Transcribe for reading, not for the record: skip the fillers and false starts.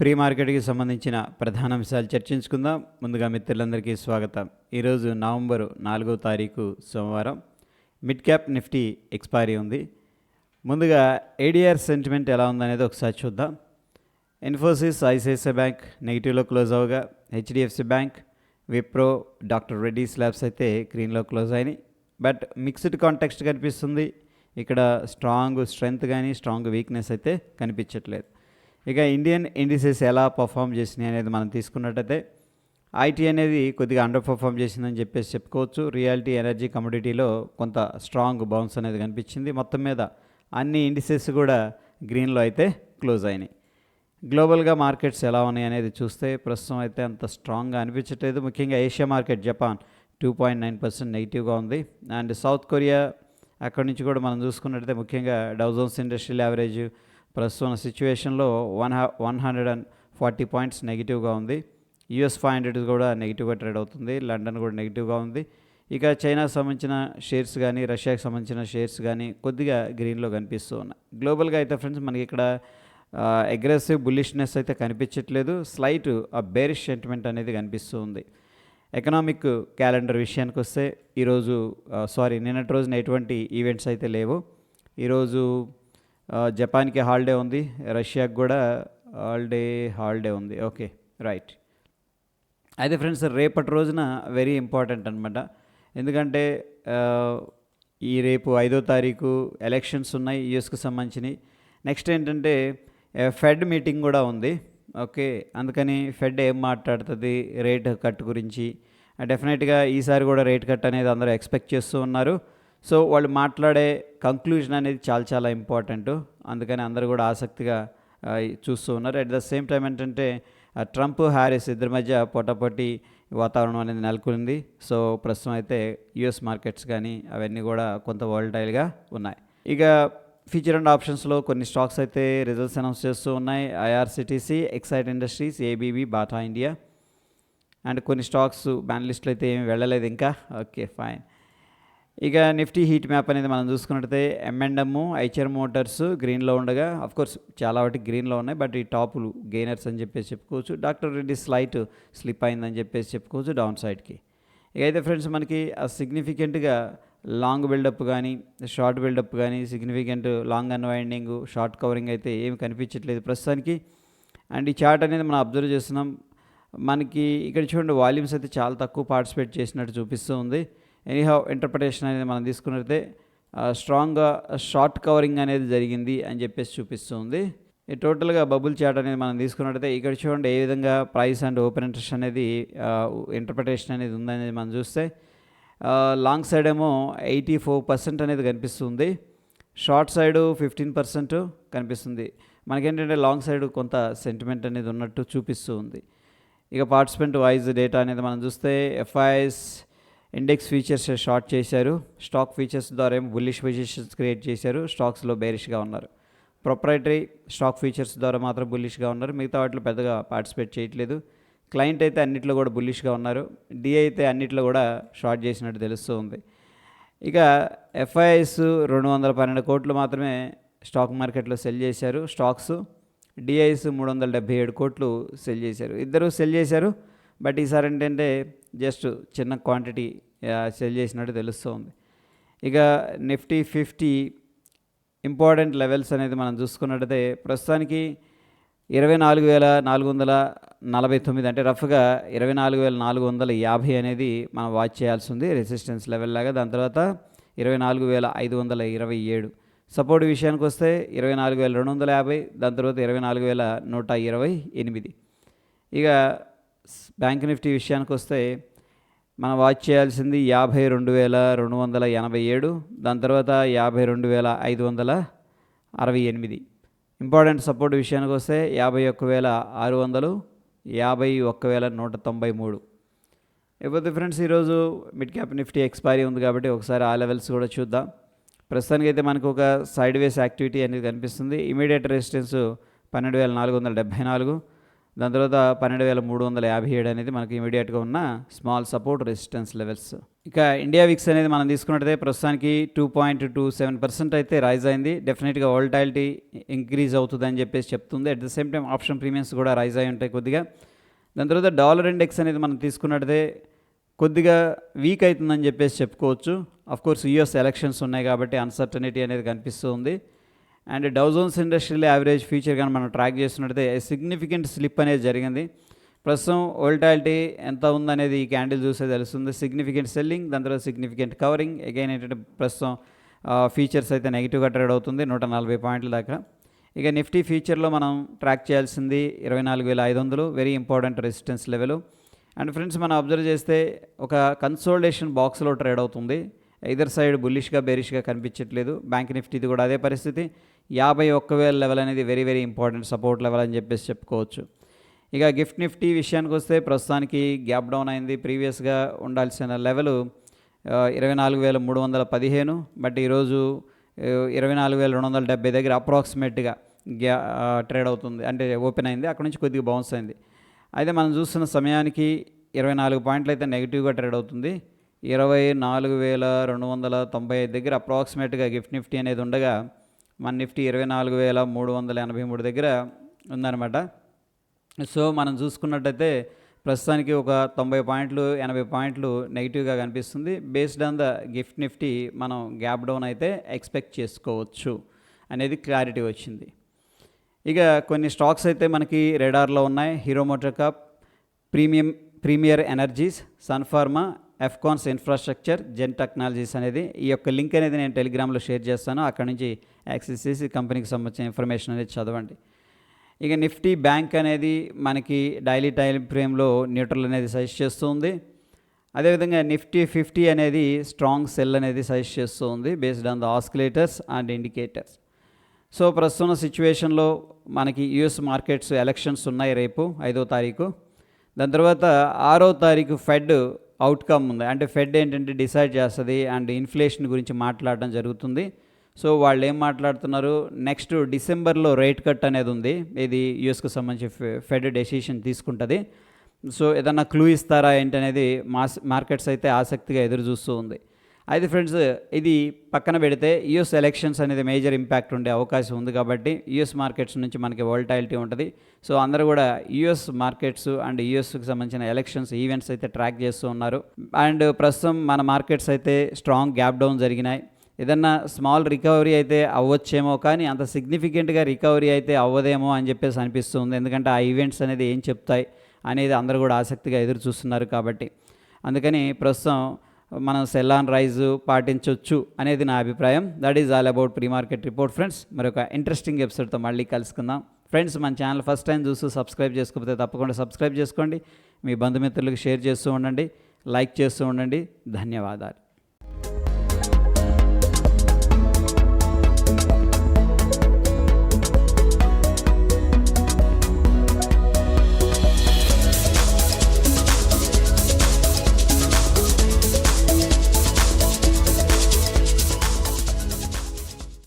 Pre మార్కెట్కి సంబంధించిన ప్రధాన అంశాలు చర్చించుకుందాం. ముందుగా మిత్రులందరికీ స్వాగతం. ఈరోజు నవంబర్ 4వ తారీఖు సోమవారం. మిడ్ క్యాప్ నిఫ్టీ ఎక్స్పైరీ ఉంది. ముందుగా ఏడిఆర్ సెంటిమెంట్ ఎలా ఉందనేది ఒకసారి చూద్దాం. ఇన్ఫోసిస్, ఐసిఐసిఐ బ్యాంక్ నెగిటివ్లో క్లోజ్ అవగా, HDFC bank, Wipro, doctor Reddy's labs అయితే గ్రీన్లో క్లోజ్ అయినాయి. బట్ మిక్స్డ్ కాంటెక్స్ట్ కనిపిస్తుంది. ఇక్కడ స్ట్రెంగ్త్ కానీ స్ట్రాంగ్ వీక్నెస్ అయితే కనిపించట్లేదు. ఇక ఇండియన్ ఇండిసెస్ ఎలా పర్ఫామ్ చేసినాయి అనేది మనం తీసుకున్నట్టయితే ఐటీ అనేది కొద్దిగా అండర్ పర్ఫామ్ చేసిందని చెప్పేసి చెప్పుకోవచ్చు. రియాలిటీ, ఎనర్జీ, కమోడిటీలో కొంత స్ట్రాంగ్ బౌన్స్ అనేది కనిపించింది. మొత్తం మీద అన్ని ఇండిసెస్ కూడా గ్రీన్లో అయితే క్లోజ్ అయినాయి. గ్లోబల్గా మార్కెట్స్ ఎలా ఉన్నాయి అనేది చూస్తే ప్రస్తుతం అయితే అంత స్ట్రాంగ్గా అనిపించట్లేదు. ముఖ్యంగా ఏషియా మార్కెట్, జపాన్ 2.9% నెగిటివ్గా ఉంది. అండ్ సౌత్ కొరియా అక్కడి నుంచి కూడా మనం చూసుకున్నట్టయితే ముఖ్యంగా డౌజోన్స్ ఇండస్ట్రియల్ యావరేజ్ ప్రస్తుతం సిచ్యువేషన్లో 140 పాయింట్స్ నెగిటివ్గా ఉంది. US 500 కూడా నెగిటివ్గా ట్రేడ్ అవుతుంది. లండన్ కూడా నెగిటివ్గా ఉంది. ఇక చైనాకు సంబంధించిన షేర్స్ కానీ, రష్యాకి సంబంధించిన షేర్స్ కానీ కొద్దిగా గ్రీన్లో కనిపిస్తూ ఉన్నాయి. గ్లోబల్గా అయితే ఫ్రెండ్స్ మనకి ఇక్కడ అగ్రెసివ్ బుల్లిష్నెస్ అయితే కనిపించట్లేదు. స్లైట్ బేరిష్ సెంటిమెంట్ అనేది కనిపిస్తూ ఉంది. ఎకనామిక్ క్యాలెండర్ విషయానికి వస్తే నిన్నటి రోజున ఎటువంటి ఈవెంట్స్ అయితే లేవు. ఈరోజు జపాన్కి హాలిడే ఉంది, రష్యాకి కూడా హాలిడే ఉంది. Okay, right. అయితే ఫ్రెండ్స్ రేపటి రోజున వెరీ ఇంపార్టెంట్ అనమాట. ఎందుకంటే ఈ రేపు 5వ తారీఖు ఎలక్షన్స్ ఉన్నాయి యూఎస్కి సంబంధించినవి. నెక్స్ట్ ఏంటంటే ఫెడ్ మీటింగ్ కూడా ఉంది. ఓకే, అందుకని ఫెడ్ ఏం మాట్లాడుతుంది రేట్ కట్ గురించి. డెఫినెట్గా ఈసారి కూడా రేట్ కట్ అనేది అందరూ ఎక్స్పెక్ట్ చేస్తూ ఉన్నారు. సో వాళ్ళు మాట్లాడే కంక్లూజన్ అనేది చాలా ఇంపార్టెంట్. అందుకని అందరూ కూడా ఆసక్తిగా చూస్తూ ఉన్నారు. అట్ ద సేమ్ టైం ఏంటంటే ట్రంప్, హ్యారిస్ ఇద్దరి మధ్య పోటాపోటీ వాతావరణం అనేది నెలకొంది. సో ప్రస్తుతం అయితే యుఎస్ మార్కెట్స్ కానీ అవన్నీ కూడా కొంత వోలటైల్గా ఉన్నాయి. ఇక ఫ్యూచర్ అండ్ ఆప్షన్స్లో కొన్ని స్టాక్స్ అయితే రిజల్ట్స్ అనౌన్స్ చేస్తూ ఉన్నాయి. IRCTC, excite industries, ABB, Bata India. And కొన్ని స్టాక్స్ బ్యాన్ లిస్ట్లో అయితే ఏమి వెళ్ళలేదు ఇంకా. Okay, fine. ఇక నిఫ్టీ హీట్ మ్యాప్ అనేది మనం చూసుకున్నట్టయితే M&M, ఐచర్ మోటార్స్ గ్రీన్లో ఉండగా, అఫ్కోర్స్ చాలా వాటికి గ్రీన్లో ఉన్నాయి. బట్ ఈ టాపులు గెయినర్స్ అని చెప్పేసి చెప్పుకోవచ్చు. డాక్టర్ రెడ్డి స్లైట్ స్లిప్ అయిందని చెప్పేసి చెప్పుకోవచ్చు డౌన్ సైడ్కి. ఇక అయితే ఫ్రెండ్స్ మనకి సిగ్నిఫికెంట్గా లాంగ్ బిల్డప్ కానీ, షార్ట్ బిల్డప్ కానీ, significant long unwinding, short covering అయితే ఏమి కనిపించట్లేదు ప్రస్తుతానికి. అండ్ ఈ చార్ట్ అనేది మనం అబ్జర్వ్ చేస్తున్నాం. మనకి ఇక్కడ చూడండి వాల్యూమ్స్ అయితే చాలా తక్కువ పార్టిసిపేట్ చేసినట్టు చూపిస్తూ ఉంది. ఎనీహౌ ఇంటర్ప్రిటేషన్ అనేది మనం తీసుకున్నట్లయితే స్ట్రాంగ్గా షార్ట్ కవరింగ్ అనేది జరిగింది అని చెప్పేసి చూపిస్తూ ఉంది. ఈ టోటల్గా బబుల్ చార్ట్ అనేది మనం తీసుకున్నట్టయితే ఇక్కడ చూడండి ఏ విధంగా ప్రైస్ అండ్ ఓపెన్ ఇంట్రెస్ట్ అనేది ఇంటర్ప్రిటేషన్ అనేది ఉందనేది మనం చూస్తే లాంగ్ సైడ్ ఏమో 84% అనేది కనిపిస్తుంది. షార్ట్ సైడ్ 15% కనిపిస్తుంది. మనకేంటంటే లాంగ్ సైడ్ కొంత సెంటిమెంట్ అనేది ఉన్నట్టు చూపిస్తూ ఉంది. ఇక పార్టిసిపెంట్ వైజ్ డేటా అనేది మనం చూస్తే ఎఫ్ఐఎస్ ఇండెక్స్ ఫీచర్స్ షార్ట్ చేశారు. స్టాక్ ఫీచర్స్ ద్వారా ఏమో బుల్లిష్ పొజిషన్స్ క్రియేట్ చేశారు. స్టాక్స్లో బేరిష్గా ఉన్నారు. ప్రొప్రైటరీ స్టాక్ ఫీచర్స్ ద్వారా మాత్రం బుల్లిష్గా ఉన్నారు. మిగతా వాటిలో పెద్దగా పార్టిసిపేట్ చేయట్లేదు. క్లయింట్ అయితే అన్నిట్లో కూడా బుల్లిష్గా ఉన్నారు. డిఐ అయితే అన్నిట్లో కూడా షార్ట్ చేసినట్టు తెలుస్తూ ఉంది. ఇక ఎఫ్ఐఎస్ 212 కోట్లు మాత్రమే స్టాక్ మార్కెట్లో సెల్ చేశారు స్టాక్స్. డిఐస్ 377 కోట్లు సెల్ చేశారు. ఇద్దరు సెల్ చేశారు. బట్ ఈసారి ఏంటంటే జస్ట్ చిన్న క్వాంటిటీ సెల్ చేసినట్టు తెలుస్తూ ఉంది. ఇక నిఫ్టీ 50 ఇంపార్టెంట్ లెవెల్స్ అనేది మనం చూసుకున్నట్టయితే ప్రస్తుతానికి 24,449 అంటే రఫ్గా 24,450 అనేది మనం వాచ్ చేయాల్సి ఉంది రెసిస్టెన్స్ లెవెల్ లాగా. దాని తర్వాత 24,527. సపోర్ట్ విషయానికి వస్తే 24,250, దాని తర్వాత 24,128. ఇక బ్యాంక్ నిఫ్టీ విషయానికి వస్తే మనం వాచ్ చేయాల్సింది 52,287, దాని తర్వాత 52,568. ఇంపార్టెంట్ సపోర్ట్ విషయానికి వస్తే 51,600, 51,193. ఇకపోతే ఫ్రెండ్స్ ఈరోజు మిడ్ క్యాప్ నిఫ్టీ ఎక్స్పైరీ ఉంది కాబట్టి ఒకసారి ఆ లెవెల్స్ కూడా చూద్దాం. ప్రస్తుతానికి అయితే మనకు ఒక సైడ్ వేస్ యాక్టివిటీ అనేది కనిపిస్తుంది. ఇమీడియట్ రెసిస్టెన్స్ 12,474, దాని తర్వాత 12,357 అనేది మనకి ఇమీడియట్గా ఉన్న స్మాల్ సపోర్ట్ రెసిస్టెన్స్ లెవెల్స్. ఇక ఇండియా విక్స్ అనేది మనం తీసుకున్నట్టయితే ప్రస్తుతానికి 2.27% అయితే రైజ్ అయింది. డెఫినెట్గా వోల్టాలిటీ ఇంక్రీజ్ అవుతుందని చెప్పేసి చెప్తుంది. At the same time option premiums కూడా రైజ్ అయి ఉంటాయి కొద్దిగా. దాని తర్వాత డాలర్ ఇండెక్స్ అనేది మనం తీసుకున్నట్టయితే కొద్దిగా వీక్ అవుతుందని చెప్పేసి చెప్పుకోవచ్చు. అఫ్కోర్స్ యూఎస్ ఎలక్షన్స్ ఉన్నాయి కాబట్టి అన్సర్టనిటీ అనేది కనిపిస్తుంది. And Dow Jones industrial average future కానీ మనం ట్రాక్ చేస్తున్నట్టయితే సిగ్నిఫికెంట్ స్లిప్ అనేది జరిగింది. ప్రస్తుతం వోల్టాలిటీ ఎంత ఉందనేది ఈ క్యాండిల్ చూస్తే తెలుస్తుంది. సిగ్నిఫికెంట్ సెల్లింగ్, దాని తర్వాత సిగ్నిఫికెంట్ కవరింగ్. అగైన్ ఏంటంటే ప్రస్తుతం ఫీచర్స్ అయితే నెగిటివ్గా ట్రేడ్ అవుతుంది 140 పాయింట్ల దాకా. ఇక నిఫ్టీ ఫ్యూచర్లో మనం ట్రాక్ చేయాల్సింది 24,500 very important resistance level. And friends మనం అబ్జర్వ్ చేస్తే ఒక కన్సోలిడేషన్ బాక్స్లో ట్రేడ్ అవుతుంది. ఇదర్ సైడ్ బుల్లిష్గా బేరిష్గా కనిపించట్లేదు. బ్యాంక్ నిఫ్టీది కూడా అదే పరిస్థితి. 51,000 లెవెల్ అనేది very very important support level అని చెప్పేసి చెప్పుకోవచ్చు. ఇక గిఫ్ట్ నిఫ్టీ విషయానికి వస్తే ప్రస్తుతానికి గ్యాప్ డౌన్ అయింది. ప్రీవియస్గా ఉండాల్సిన లెవెల్ 24,315, బట్ ఈరోజు 24,270 దగ్గర అప్రాక్సిమేట్గా ట్రేడ్ అవుతుంది, అంటే ఓపెన్ అయింది. అక్కడ నుంచి కొద్దిగా బౌన్స్ అయింది. అయితే మనం చూస్తున్న సమయానికి 24 పాయింట్లు అయితే నెగిటివ్గా ట్రేడ్ అవుతుంది. 24,295 దగ్గర అప్రాక్సిమేట్గా గిఫ్ట్ నిఫ్టీ అనేది ఉండగా మన నిఫ్టీ 24,383 దగ్గర ఉందన్నమాట. సో మనం చూసుకున్నట్టయితే ప్రస్తుతానికి ఒక 90 పాయింట్లు 80 పాయింట్లు నెగిటివ్గా కనిపిస్తుంది. Based on the gift Nifty మనం గ్యాప్ డౌన్ అయితే ఎక్స్పెక్ట్ చేసుకోవచ్చు అనేది క్లారిటీ వచ్చింది. ఇక కొన్ని స్టాక్స్ అయితే మనకి రెడార్లో ఉన్నాయి. Hero MotoCorp, Premier Energies, Sun Pharma, Afcons Infrastructure, Zen Technologies అనేది. ఈ యొక్క లింక్ అనేది నేను టెలిగ్రామ్లో షేర్ చేస్తాను. అక్కడ నుంచి యాక్సెస్ చేసి కంపెనీకి సంబంధించిన ఇన్ఫర్మేషన్ అనేది చదవండి. ఇక నిఫ్టీ బ్యాంక్ అనేది మనకి డైలీ టైం ఫ్రేమ్లో న్యూట్రల్ అనేది సజెస్ట్ చేస్తుంది. అదేవిధంగా నిఫ్టీ 50 అనేది స్ట్రాంగ్ సెల్ అనేది సజెస్ట్ చేస్తుంది based on the oscillators and indicators. So ప్రస్తుతం సిచ్యువేషన్లో మనకి యుఎస్ మార్కెట్స్ ఎలక్షన్స్ ఉన్నాయి రేపు 5వ తారీఖు. దాని తర్వాత 6వ తారీఖు ఫెడ్ అవుట్కమ్ ఉంది. అంటే ఫెడ్ ఏంటంటే డిసైడ్ చేస్తుంది అండ్ ఇన్ఫ్లేషన్ గురించి మాట్లాడడం జరుగుతుంది. సో వాళ్ళు ఏం మాట్లాడుతున్నారు, నెక్స్ట్ డిసెంబర్లో రేట్ కట్ అనేది ఉంది. ఇది యూఎస్కు సంబంధించి ఫెడ్ డెసిషన్ తీసుకుంటుంది. సో ఏదన్నా క్లూ ఇస్తారా ఏంటనేది మార్కెట్స్ అయితే ఆసక్తిగా ఎదురు చూస్తూ ఉంది. అయితే ఫ్రెండ్స్ ఇది పక్కన పెడితే యూఎస్ ఎలక్షన్స్ అనేది మేజర్ ఇంపాక్ట్ ఉండే అవకాశం ఉంది కాబట్టి యూఎస్ మార్కెట్స్ నుంచి మనకి వోల్టాలిటీ ఉంటుంది. సో అందరూ కూడా యూఎస్ మార్కెట్స్ అండ్ యూఎస్కి సంబంధించిన ఎలక్షన్స్ ఈవెంట్స్ అయితే ట్రాక్ చేస్తూ ఉన్నారు. అండ్ ప్రస్తుతం మన మార్కెట్స్ అయితే స్ట్రాంగ్ గ్యాప్ డౌన్ జరిగినాయి. ఏదన్నా స్మాల్ రికవరీ అయితే అవ్వచ్చేమో, కానీ అంత సిగ్నిఫికెంట్గా రికవరీ అయితే అవ్వదేమో అని చెప్పేసి అనిపిస్తుంది. ఎందుకంటే ఆ ఈవెంట్స్ అనేది ఏం చెప్తాయి అనేది అందరూ కూడా ఆసక్తిగా ఎదురు చూస్తున్నారు కాబట్టి. అందుకని ప్రస్తుతం మనం సెల్ ఆన్ రైజ్ పాటించవచ్చు అనేది నా అభిప్రాయం. That is all about pre market report friends. మరొక ఇంట్రెస్టింగ్ ఎపిసోడ్తో మళ్ళీ కలుసుకుందాం ఫ్రెండ్స్. మన ఛానల్ ఫస్ట్ టైం చూస్తూ సబ్స్క్రైబ్ చేసుకోకపోతే తప్పకుండా సబ్స్క్రైబ్ చేసుకోండి. మీ బంధుమిత్రులకు షేర్ చేస్తూ ఉండండి, లైక్ చేస్తూ ఉండండి. ధన్యవాదాలు.